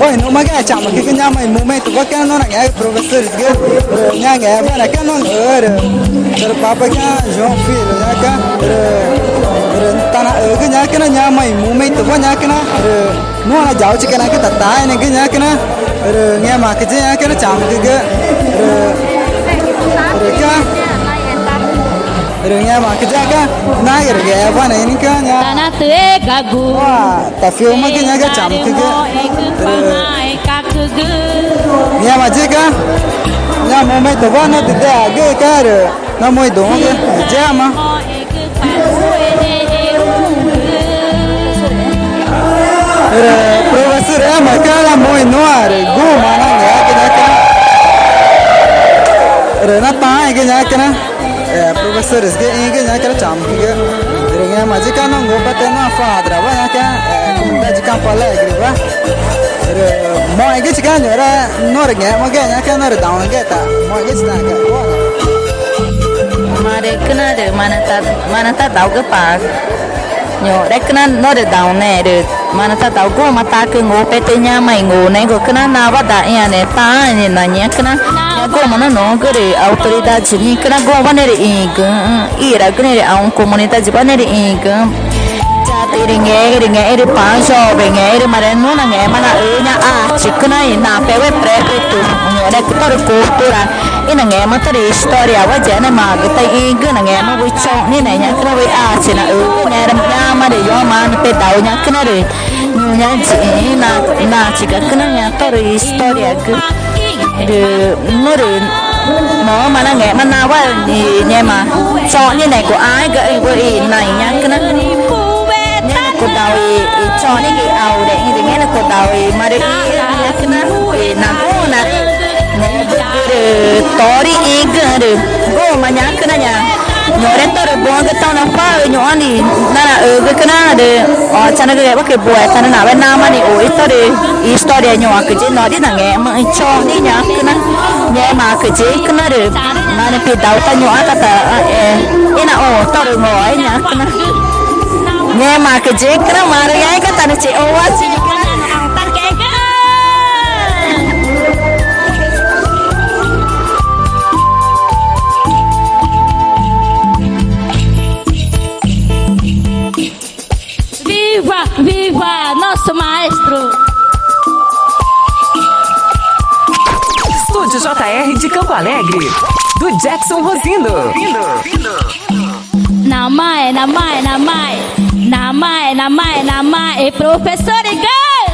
oi no maga chama que nya mai momento va que não é professor que nya é bana que não era ter papa que João filho nya que tana que nya mai momento va nya que não é jauh que na que tá né que nya que nya ma que nya que chama que Nya ma que jaga na ya bana ini kan nya Tanah tue gagu ta film que nya que chama que nya ma jaga nya momento va no de ga cara na moi dong jama professor é mas cara moi noar go mana nya que na tá que nya que na professor que inge nya que cham que nya ma jaga no go bata na fadra va nya que comunidade campo alegre va mo ege chikan ora norge mo ge nya kan ora down ge ta mo ege sta ga mare kena de mana ta tau ke pas nyo de kena no de down ne de mana ta tau ko mata ke ngo pe te nya mai ngo ne ko kena na ba da ya ne ta ni na nya kena ko mana no ke de autoridade ni kena go ba ne de ira ke ne de a un comunidade ba ne de ringe iri panso benge iri mareno na nge mana nya chikna ina pewe preto ngore kutor kultura ina nge matari historia waje na magta ig na nge ma wicho ni na nya kna we china ne ram nya ma de yo man pe dau nya kna re nya ji na chika kna nya tor historia de nore nó mà nó nghe mà nào quá nhẹ mà cho như này của ai cái này nhá cái nó cô đào cho những cái ảo để như thế nghe là cô đào mà để cái nó nằm ô nè tori cái được ô mà nhá cái này nhá nhỏ đến tôi được buông cái tao nó phá nhỏ đi na cái nó được cho nó cái cái buổi cho nó nào bên nam mà đi ủi tôi đi historia nhỏ cái gì nó đi là nghe mà cho đi nhá cái nó nghe mà cái gì cái nó được mà nó bị đau ta nhỏ ta cái nào tôi được ngồi nhá cái nó nghe mà cái gì cái nó mà cái ta nó chỉ ô quá chỉ cái ta cái Viva nosso maestro! Estúdio JR de Campo Alegre, do Jackson Rosino. Professor Igor!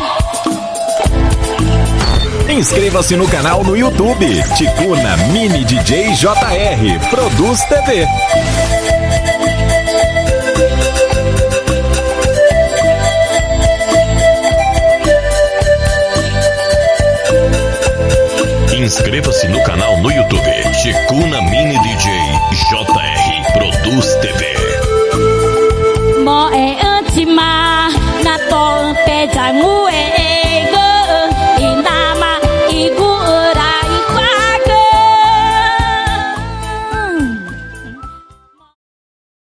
Inscreva-se no canal no YouTube, Ticuna Mini DJ JR, Produz TV. Inscreva-se no canal no YouTube, Ticuna Mini DJ JR Produz TV. Mo e antima na to pe jangu e